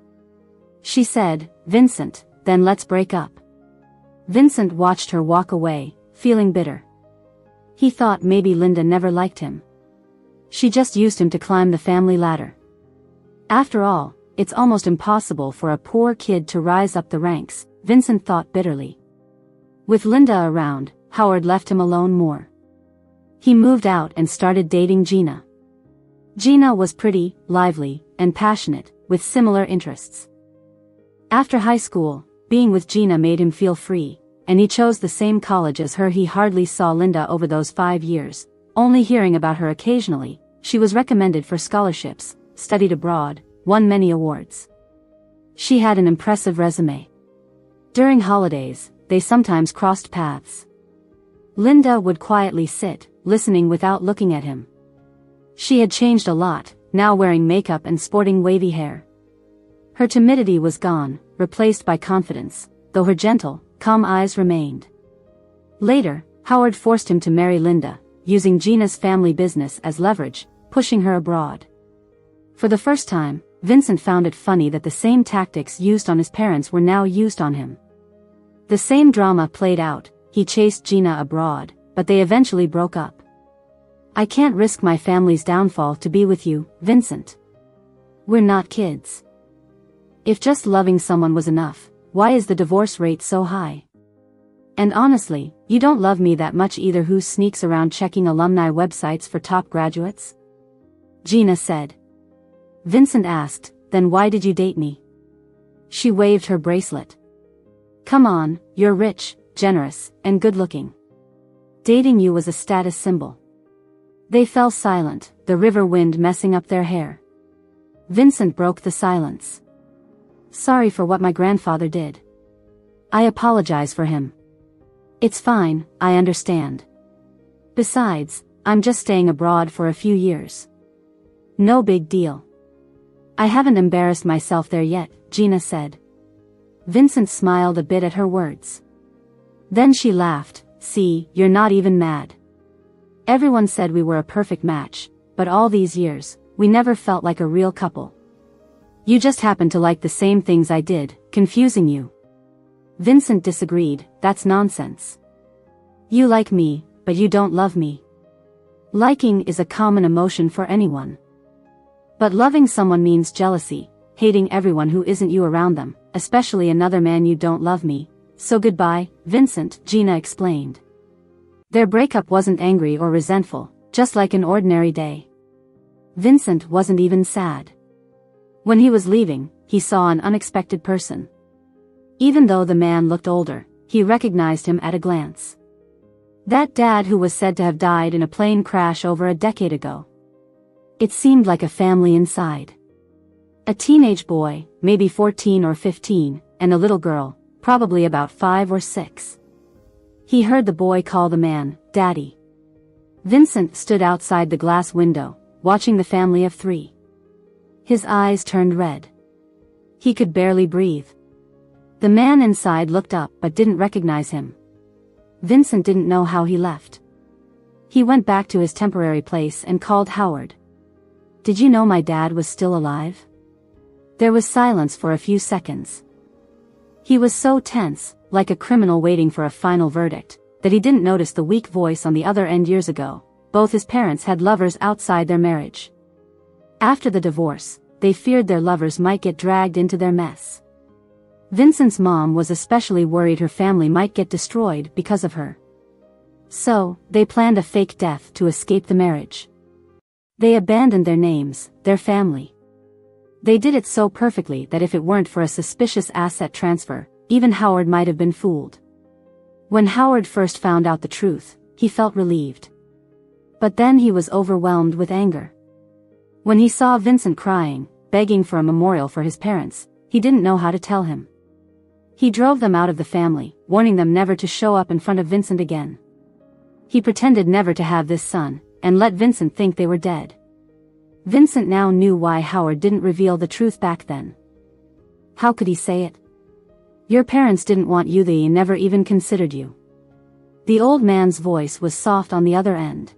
[SPEAKER 1] She said, "Vincent, then let's break up." Vincent watched her walk away, feeling bitter. He thought maybe Linda never liked him. She just used him to climb the family ladder. After all, it's almost impossible for a poor kid to rise up the ranks, Vincent thought bitterly. With Linda around, Howard left him alone more. He moved out and started dating Gina. Gina was pretty, lively, and passionate, with similar interests. After high school, being with Gina made him feel free, and he chose the same college as her. He hardly saw Linda over those 5 years, only hearing about her occasionally. She was recommended for scholarships, studied abroad, won many awards. She had an impressive resume. During holidays, they sometimes crossed paths. Linda would quietly sit, listening without looking at him. She had changed a lot, now wearing makeup and sporting wavy hair. Her timidity was gone, replaced by confidence, though her gentle, calm eyes remained. Later, Howard forced him to marry Linda, using Gina's family business as leverage, pushing her abroad. For the first time, Vincent found it funny that the same tactics used on his parents were now used on him. The same drama played out. He chased Gina abroad, but they eventually broke up. "I can't risk my family's downfall to be with you, Vincent. We're not kids. If just loving someone was enough, why is the divorce rate so high? And honestly, you don't love me that much either." "Who sneaks around checking alumni websites for top graduates?" Gina said. Vincent asked, "Then why did you date me?" She waved her bracelet. "Come on, you're rich, generous, and good-looking. Dating you was a status symbol." They fell silent, the river wind messing up their hair. Vincent broke the silence. "Sorry for what my grandfather did. I apologize for him. It's fine, I understand. Besides, I'm just staying abroad for a few years. No big deal. I haven't embarrassed myself there yet," Gina said. Vincent smiled a bit at her words. Then she laughed. "See, you're not even mad. Everyone said we were a perfect match, but all these years, we never felt like a real couple. You just happened to like the same things I did, confusing you." Vincent disagreed. "That's nonsense. You like me, but you don't love me. Liking is a common emotion for anyone. But loving someone means jealousy, hating everyone who isn't you around them, especially another man. You don't love me, so goodbye, Vincent," Gina explained. Their breakup wasn't angry or resentful, just like an ordinary day. Vincent wasn't even sad. When he was leaving, he saw an unexpected person. Even though the man looked older, he recognized him at a glance. That dad who was said to have died in a plane crash over a decade ago. It seemed like a family inside. A teenage boy, maybe 14 or 15, and a little girl, probably about 5 or 6. He heard the boy call the man, Daddy. Vincent stood outside the glass window, watching the family of 3. His eyes turned red. He could barely breathe. The man inside looked up but didn't recognize him. Vincent didn't know how he left. He went back to his temporary place and called Howard. "Did you know my dad was still alive?" There was silence for a few seconds. He was so tense, like a criminal waiting for a final verdict, that he didn't notice the weak voice on the other end. Years ago, both his parents had lovers outside their marriage. After the divorce, they feared their lovers might get dragged into their mess. Vincent's mom was especially worried her family might get destroyed because of her. So, they planned a fake death to escape the marriage. They abandoned their names, their family. They did it so perfectly that if it weren't for a suspicious asset transfer, even Howard might have been fooled. When Howard first found out the truth, he felt relieved. But then he was overwhelmed with anger. When he saw Vincent crying, begging for a memorial for his parents, he didn't know how to tell him. He drove them out of the family, warning them never to show up in front of Vincent again. He pretended never to have this son, and let Vincent think they were dead. Vincent now knew why Howard didn't reveal the truth back then. How could he say it? Your parents didn't want you, they never even considered you. The old man's voice was soft on the other end.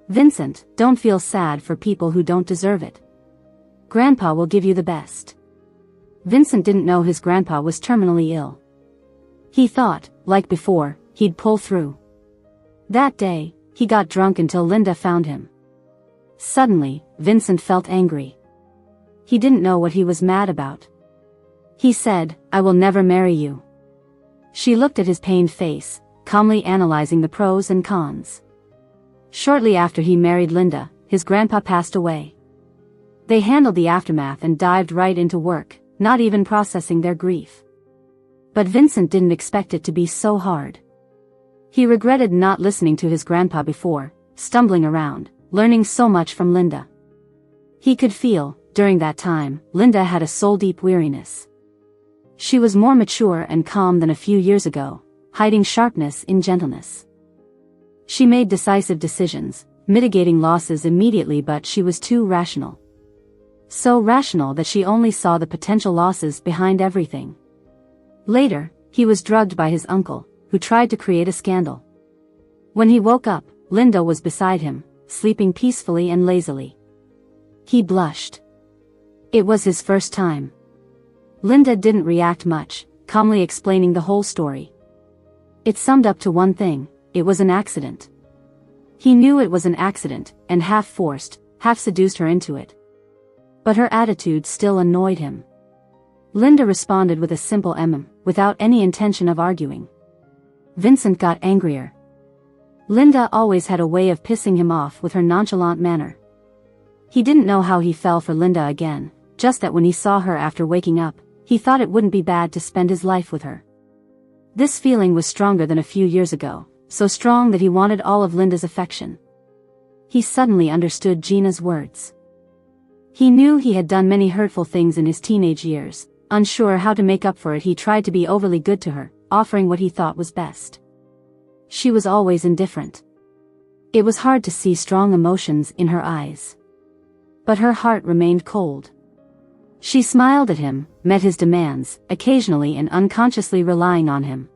[SPEAKER 1] Vincent, don't feel sad for people who don't deserve it. Grandpa will give you the best. Vincent didn't know his grandpa was terminally ill. He thought, like before, he'd pull through. That day, he got drunk until Linda found him. Suddenly, Vincent felt angry. He didn't know what he was mad about. He said, I will never marry you. She looked at his pained face, calmly analyzing the pros and cons. Shortly after he married Linda, his grandpa passed away. They handled the aftermath and dived right into work, not even processing their grief. But Vincent didn't expect it to be so hard. He regretted not listening to his grandpa before, stumbling around, learning so much from Linda. He could feel, during that time, Linda had a soul-deep weariness. She was more mature and calm than a few years ago, hiding sharpness in gentleness. She made decisive decisions, mitigating losses immediately, but she was too rational. So rational that she only saw the potential losses behind everything. Later, he was drugged by his uncle, who tried to create a scandal. When he woke up, Linda was beside him, sleeping peacefully and lazily. He blushed. It was his first time. Linda didn't react much, calmly explaining the whole story. It summed up to one thing: it was an accident. He knew it was an accident, and half forced, half seduced her into it. But her attitude still annoyed him. Linda responded with a simple without any intention of arguing. Vincent got angrier. Linda always had a way of pissing him off with her nonchalant manner. He didn't know how he fell for Linda again, just that when he saw her after waking up, he thought it wouldn't be bad to spend his life with her. This feeling was stronger than a few years ago, so strong that he wanted all of Linda's affection. He suddenly understood Gina's words. He knew he had done many hurtful things in his teenage years. Unsure how to make up for it, he tried to be overly good to her, offering what he thought was best. She was always indifferent. It was hard to see strong emotions in her eyes. But her heart remained cold. She smiled at him, met his demands, occasionally and unconsciously relying on him.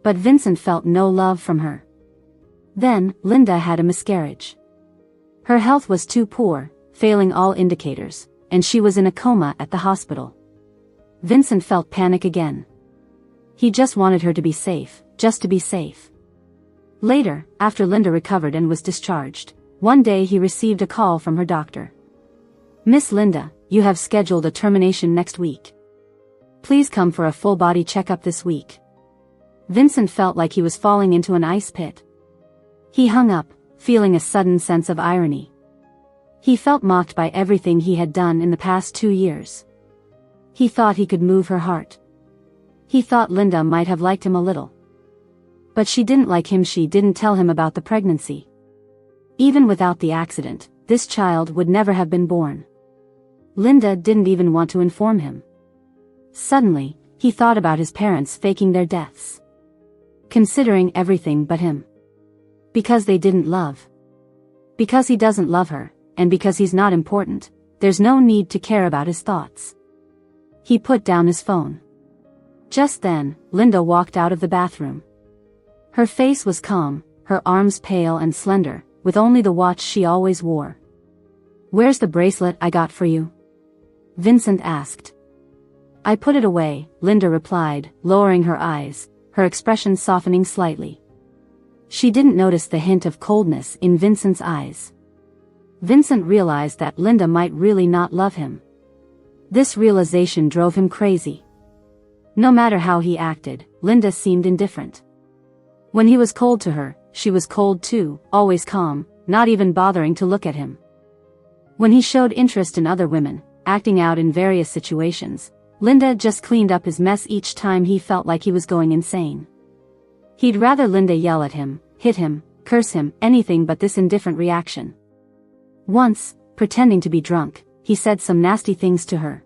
[SPEAKER 1] But Vincent felt no love from her. Then, Linda had a miscarriage. Her health was too poor, failing all indicators, and she was in a coma at the hospital. Vincent felt panic again. He just wanted her to be safe, just to be safe. Later, after Linda recovered and was discharged, one day he received a call from her doctor. "Miss Linda, you have scheduled a termination next week. Please come for a full-body checkup this week." Vincent felt like he was falling into an ice pit. He hung up, feeling a sudden sense of irony. He felt mocked by everything he had done in the past 2 years. He thought he could move her heart. He thought Linda might have liked him a little. But she didn't like him. She didn't tell him about the pregnancy. Even without the accident, this child would never have been born. Linda didn't even want to inform him. Suddenly, he thought about his parents faking their deaths. Considering everything but him. Because they didn't love. Because he doesn't love her, and because he's not important, there's no need to care about his thoughts. He put down his phone. Just then, Linda walked out of the bathroom. Her face was calm, her arms pale and slender, with only the watch she always wore. "Where's the bracelet I got for you?" Vincent asked. "I put it away," Linda replied, lowering her eyes, her expression softening slightly. She didn't notice the hint of coldness in Vincent's eyes. Vincent realized that Linda might really not love him. This realization drove him crazy. No matter how he acted, Linda seemed indifferent. When he was cold to her, she was cold too, always calm, not even bothering to look at him. When he showed interest in other women, acting out in various situations, Linda just cleaned up his mess each time he felt like he was going insane. He'd rather Linda yell at him, hit him, curse him, anything but this indifferent reaction. Once, pretending to be drunk, he said some nasty things to her.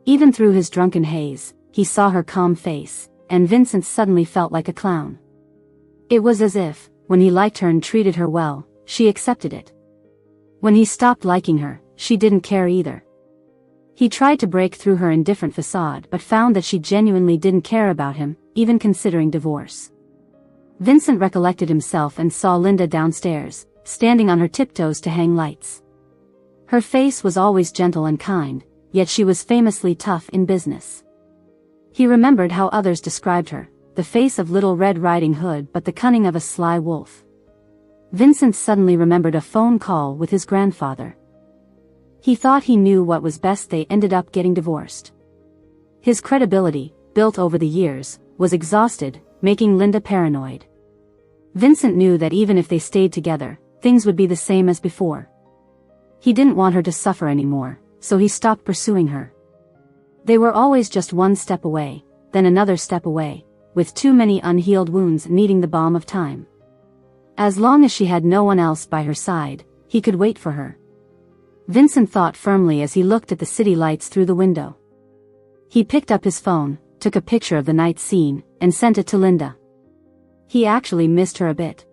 [SPEAKER 1] Even through his drunken haze, he saw her calm face, and Vincent suddenly felt like a clown. It was as if, when he liked her and treated her well, she accepted it. When he stopped liking her, she didn't care either. He tried to break through her indifferent facade but found that she genuinely didn't care about him, even considering divorce. Vincent recollected himself and saw Linda downstairs, standing on her tiptoes to hang lights. Her face was always gentle and kind, yet she was famously tough in business. He remembered how others described her, the face of Little Red Riding Hood but the cunning of a sly wolf. Vincent suddenly remembered a phone call with his grandfather. He thought he knew what was best. They ended up getting divorced. His credibility, built over the years, was exhausted, making Linda paranoid. Vincent knew that even if they stayed together, things would be the same as before. He didn't want her to suffer anymore, so he stopped pursuing her. They were always just one step away, then another step away, with too many unhealed wounds needing the balm of time. As long as she had no one else by her side, he could wait for her. Vincent thought firmly as he looked at the city lights through the window. He picked up his phone, took a picture of the night scene, and sent it to Linda. He actually missed her a bit.